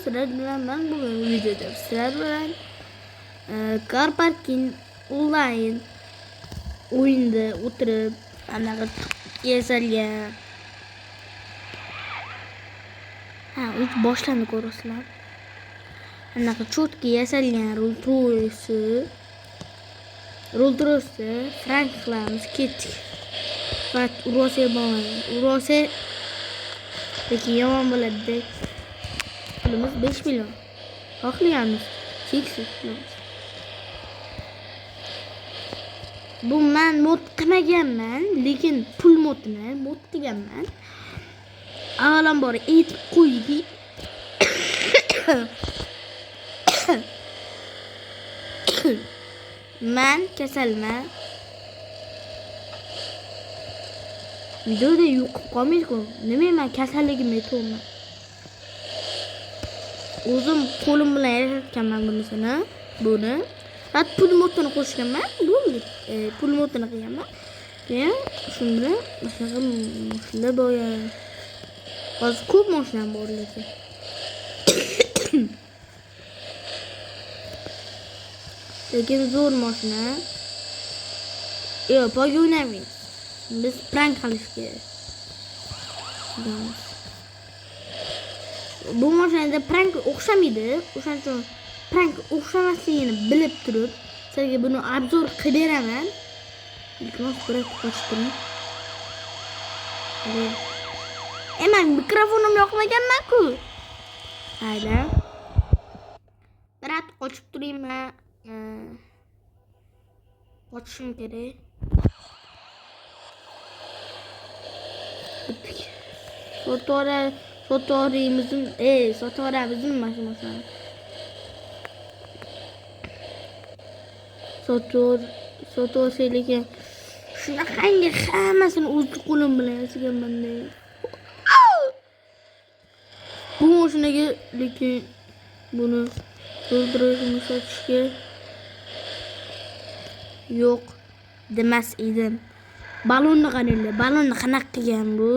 sizlar bilan men bugun videoda sizlar bilan car parking onlayn o'yinda o'tirib anaqa yasalgan ilk boshlandi ko'rasizlar. Anaqa cho'tki yasalgan Rolls-Royce frank qilamiz ketdik. Faqat urose bo'lmaydi. Urose lekin yomon bo'ladi. Pulimiz 5 million. Xohlaganmiz cheksiz pulimiz. Bu men mod qilmaganman, lekin pul modini mod qilganman. Avvalambor aytib qo'ydik. Men kasalman. Videoda yo'qib qolmaydi-ku. Nima men kasalligimni aytayapman. O'zim qo'lim bilan yaratganman buni. Faqat pul modini qo'shganman. Bo'ldi. Pul modini qilganman. Keyin shunda masalan mashina bo'yar. Hozir ko'p mashina bor lekin. Lekin zo'r mashina. Yo'q, poyga o'ynamaymiz. Biz prank qilish kerak. Bu mashinada prank o'xshamaydi. O'shaning uchun prank o'xshamasligini bilib turib, sizlarga buni obzor qilib beraman. Iltimos biroz qochib turing. Men mikrofonim yoqmaganman-ku. Hayda. Biroz qochib turayman. Qochishim kerak. Sotorimizin mashinasi. Sotorse lekin shunaqangi hammasini o'z qo'lim bilan yasaganman-da. Bu mashinaga lekin buni to'ldirishni sotishga yo'q demas edim. Balonni qaranglar. Balonni qanaqa qilgan bu?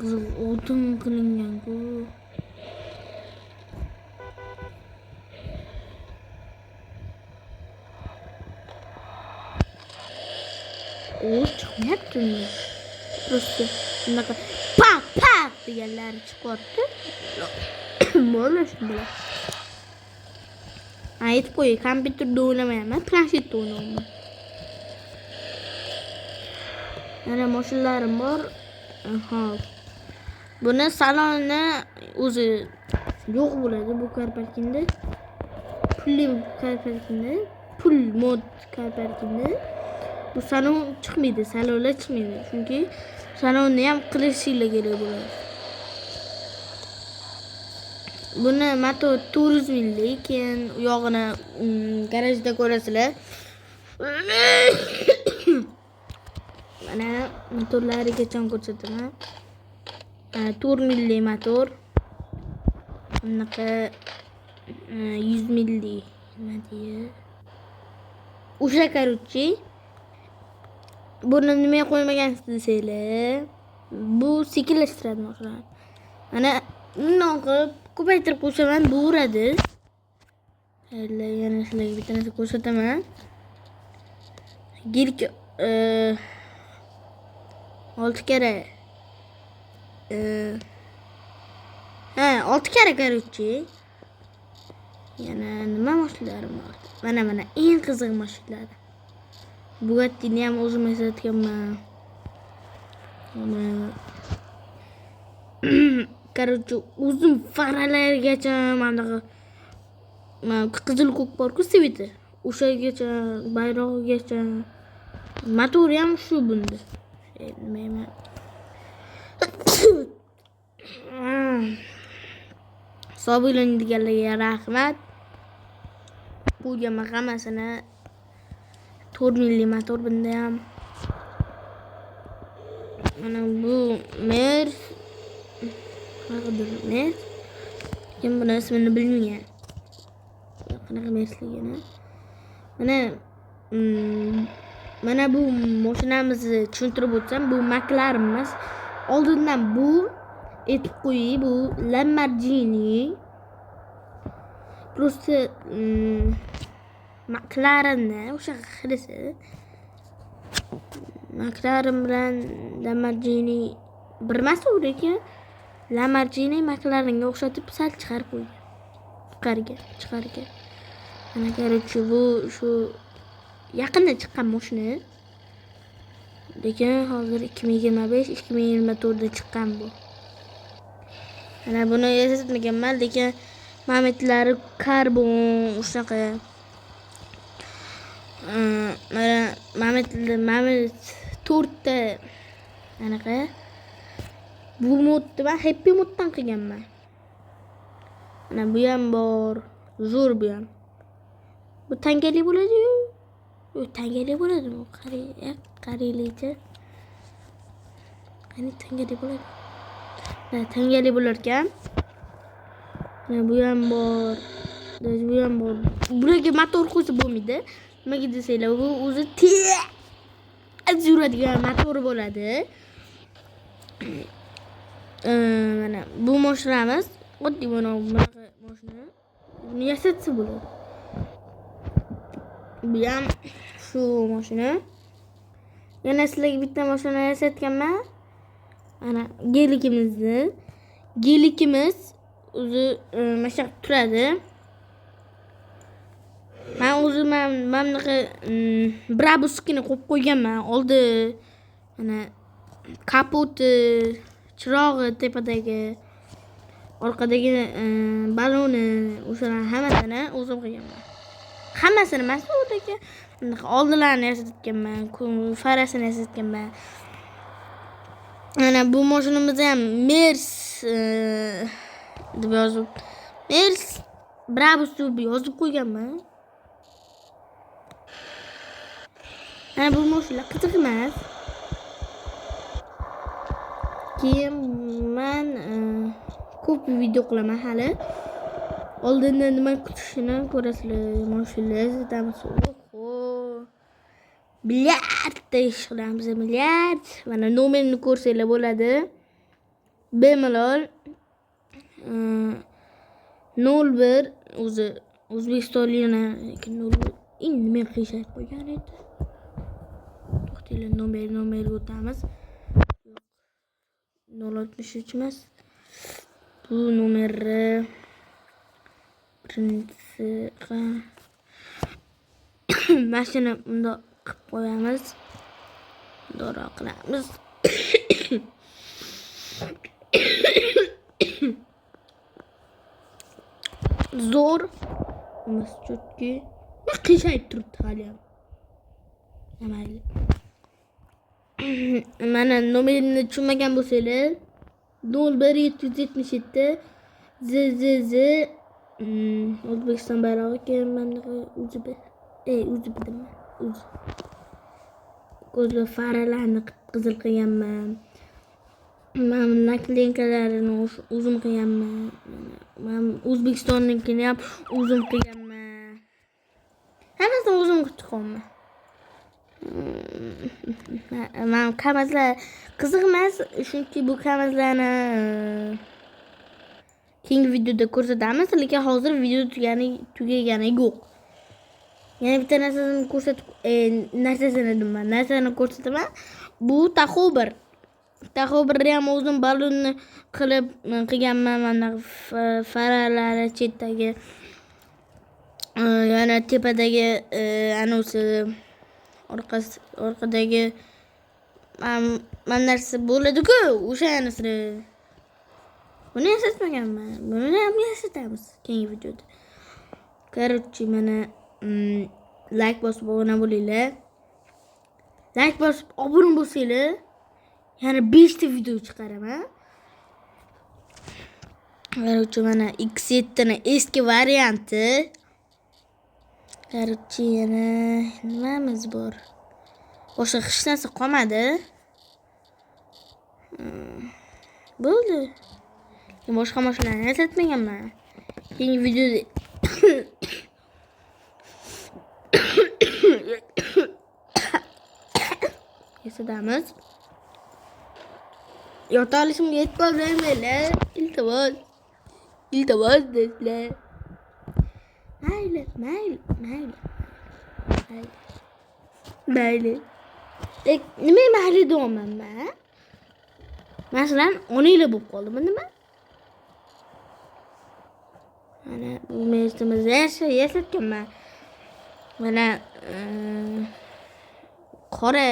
Qizil o'tin qilingan-ku. Chiqmayaptimi? Prosta bunaqa pa deganlari chiqyapti. Bo'ldi shunday. Aytib qo'y, kompyuterda o'ynamayman, planshetda o'ynayman. Mana mashinalarim bor. Buni salonni o'zi yo'q bo'ladi bu car parkingda. Pulli car parkingda, pul mod car parkingda. Bu salon chiqmaydi, salonlar chiqmaydi. Chunki salonni ham qilishinglar kerak bo'ladi. Buni motor 400 millik, keyin u yog'ini garajda ko'rasizlar. Mana motorlarigacha ko'rsataman. 4 millik motor. Bunaqa 100 millik nima deya. O'sha короче. Buni nimaga qo'ymagansiz desanglar, bu sekinlashtiradi mashinani. Mana bundan qilib ko'paytirib qo'ysam bu uradi. Yana sizlarga bitta narsa ko'rsataman. Gilka 6 kere 6 kere короче. Yana nima mashinalarim bor? Mana eng qiziq mashinalar. Bugattini ham o'zim yasatganman. Короче, o'zim faralarigacha manaqa qizil ko'k bor-ku sveti. O'shagacha, bayrog'igacha. Motori ham shu bunda. Nima? Hisoblanadiganlarga rahmat. Qo'ygan hammasini 4 milli motor bunda ham. Mana bu Merc. Kim buni ismini bilmayman. Qanaqa Mercligini. Mana mana bu mashinamizni tushuntirib o'tsam, bu McLaren emas. Oldindan bu aytib qo'ying, bu Lamborghini. Просто McLarenni o'sha xilisi. McLaren bilan Lamborghini bir emas, lekin Lamborghini McLarenga o'xshatib sal chiqarib qo'ygan. Chiqargan. Mana короче, bu shu yaqinda chiqqan mashina. Lekin hozir 2025-2024 da chiqqan bu. Mana buni yasatmaganman, lekin mametlari karbon o'shaqa. Mana mamet 4 ta anaqa. Bu modni men Happy moddan qilganman. Mana bu ham bor, zo'r bu ham. Bu tangali bo'ladi-yu. Bu tangali bo'ladi, bu qaraylikchi. Qani tangali bo'ladi. Mana tangali bo'lar ekan. Mana bu ham bor. Bu ham bor. Buraga motor qo'ysa bo'lmaydi. Nimaga desanglar, bu o'zi tez yuradigan motor bo'ladi. Mana bu mashinamiz oddiy bunaqa mashina. Buni yasatsa bo'ladi. Bu ham shu mashina. Yana sizlarga bitta mashina yasatganman. Mana gelikimiz o'zi mashaq turadi. Men o'zim bunaqa brabuskini qo'yib qo'yganman. Oldi mana kapoti, chirog'i tepadagi, orqadagi baloni, o'shalarni hammasini o'zim qilganman. Hammasini emas, o'rdagi oldilarini yasatganman, farasini yasatganman. Mana bu mashinamizni ham Mers deb yozib, Mers Brabus deb yozib qo'yganman. Mana bu mashina qiziq emas. Keyin men ko'p video qilaman hali. Oldindan nima kutishini ko'rasizlar. Mashinalar yasatamiz. Oho. Milliard ish qilamiz, milliard. Mana nomerni ko'rsanglar bo'ladi. Bemalol 01 o'zi O'zbekistonliklar, lekin 01 endi men qiyshayib qo'ygan edi. To'xtanglar, nomer o'tamiz. 063 emas. Bu nomerni birinchisi mashina bunda qilib qo'yamiz. Dora qilamiz. Zo'r emas, chutki qiyshayib turibdi hali ham. Mayli. Mana nomerni tushunmagan bo'lsanglar 01777 ZZZ O'zbekiston bayrog'i, keyin mana UZB. UZBdimi? Ko'zlar faralarni qizil qilganman. Men naklenkalarini o'zim qilganman. Men O'zbekistonnikini ham o'zim qilganman. Hammasini o'zim qilganman. Men kamazlar qiziq emas, chunki bu kamazlarni keyingi videoda ko'rsatamiz, lekin hozir video tugagani yo'q. Yana bitta narsasini ko'rsataman. Bu taxobir. Taxobirni ham o'zim balonni qilib qilganman. Mana faralari chetdagi, yana tepadagi anosi, orqadagi mana narsa bo'ladi-ku, o'sha narsani. Buni yasatmaganman. Buni ham yasatamiz keyingi videoda. Короче, mana like bosib obuna bo'linglar. Like bosib obuna bo'lsanglar, yana 5 ta video chiqaraman. Короче, mana X7 ning eski varianti. Короче, yana nimamiz bor? Boshqa hech narsa qolmadi. Bo'ldi. Boshqa mashinalarni yasatmaganman. Keyingi videoda eslatamiz. Yota olishimga e'tibor bermanglar. Iltimos. Iltimos do'stlar. Mayli. Nima mayli deyapman men? Masalan, onanglar bo'lib qoldimi nima? Mana bu mevzumizda yasatganman. Mana qora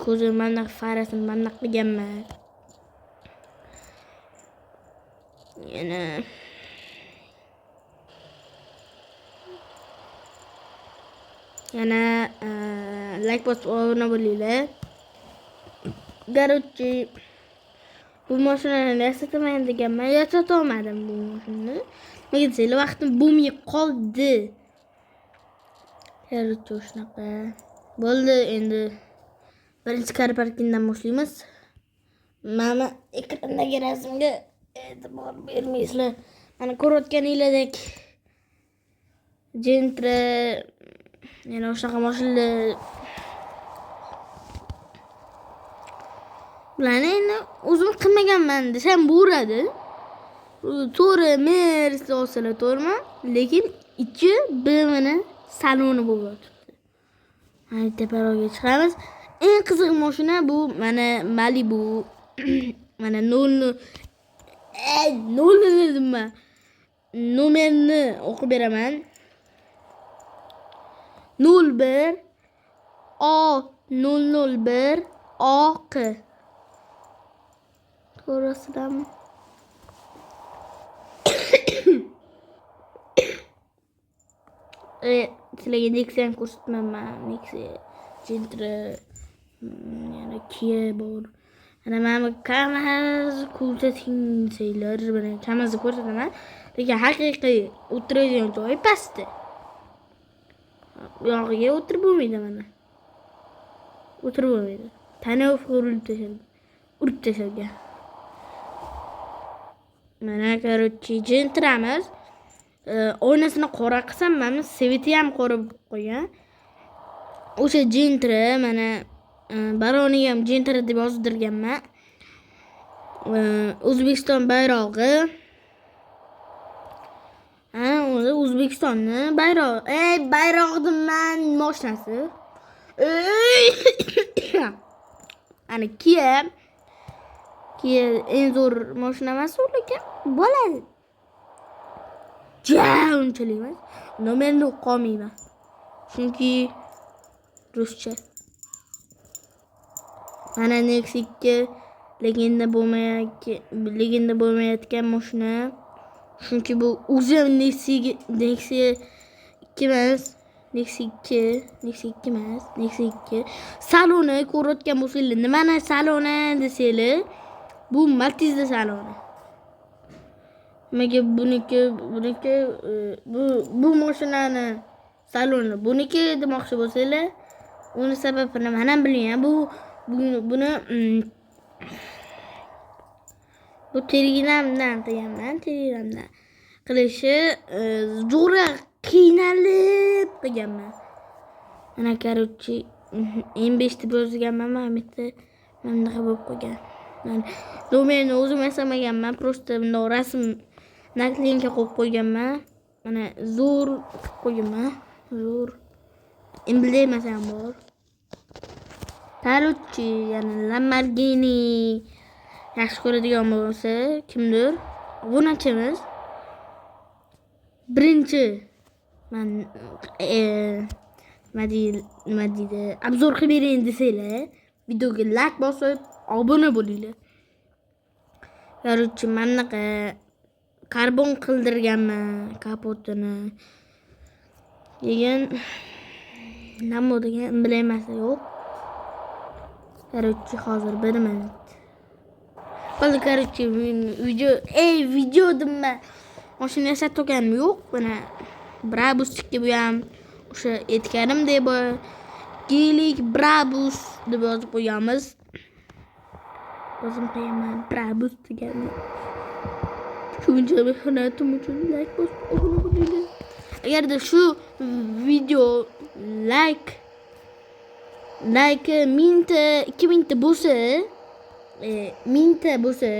ko'zim mana farasini mana qilganman. Yana like bosib obuna bo'linglar. Garuchi bu mashinani yasataman deganman, yasata olmadim bu mashinani. Nega desanglar, vaqtim bo'lmay qoldi. Garuchi shunaqa. Bo'ldi, endi birinchi karparkindan boshlaymiz. Mana ekrandagi rasmga e'tibor bermaysizlar. Mana ko'rayotganinglardek Gentra yana o'shaqa mashinalar bularni endi o'zim qilmaganman desam bo'ladi. To'g'ri, Mercedes olsalar to'g'rimi? Lekin ichi BMWni saloni bo'lib yotibdi. Mana teparoqga chiqamiz. Eng qiziq mashina bu mana Malibu. Mana 0 dedim. Nomerni o'qib beraman. 01 A001 AQ. To'g'risidami? Sizlarga Nexia'ni ko'rsatmayman. Nexia, Gentra, yana Kia bor. Ana mana kamaz ko'rsatinglar, mana kamazni ko'rsataman. Lekin haqiqiy o'tiradigan joyi pastda. Yog'iga o'tirib bo'lmaydi mana. O'tirib bo'lmaydi. Tanov urib tashlagan. Mana qarochi Gentramiz. Oynasini qora qilsam, mana sveti ham qora bo'lib qo'ygan. O'sha Gentra mana baroniga ham Gentra deb yozdirganman. O'zbekiston bayrog'i. O'zi O'zbekistonni bayrog'i. Bayrog'imdan mashinasi. Ana Kia eng zo'r mashina emas, lekin bo'ladi. Unchalik emas. Nomerni o'qimayman. Chunki ruscha. Mana Nexia 2 legenda bo'lmayotgan mashina. Chunki bu o'zi Nexia 2 emas. Nexia 2. Saloni ko'rayotgan bo'lsanglar, nimani saloni desanglar, bu Matiz'da saloni. Nimaga buniki bu mashinani saloni buniki demoqchi bo'lsanglar, uni sababini men ham bilmayman. Buni bu Telegramdan qilganman. Telegramdan qilishi zo'ra qiynalib qilganman. Mana qarochi M5 deb yozganman, Mahmudda mana bo'lib qo'ygan. Domenni o'zim yasamaganman, просто bundoq rasm naklinka qo'yib qo'yganman. Mana zo'r qilib qo'yganman. Zo'r emblemasi ham bor. Qarochi yana Lamborghini yaxshi ko'radigan bo'lsa, kimdir obunachimiz birinchi nima deydi, obzor qilib bering desanglar, videoga like bosib, obuna bo'linglar. Qarochi manaqa karbon qildirganman kapotini. Lekin nima degan emblemasi yo'q. Qarochi hozir 1 minut. Bo'ldi qarochi video demma. Mashina yasatganim yo'q. Mana Brabus'ga bu ham o'sha aytganim deb Gelik Brabus deb yozib qo'yamiz. O'zim qo'yaman Brabus deganni. Shuncha mehnatim uchun like bosib obuna bo'linglar. Agarda shu video like like mingta 2000ta bo'lsa, mingta bo'lsa,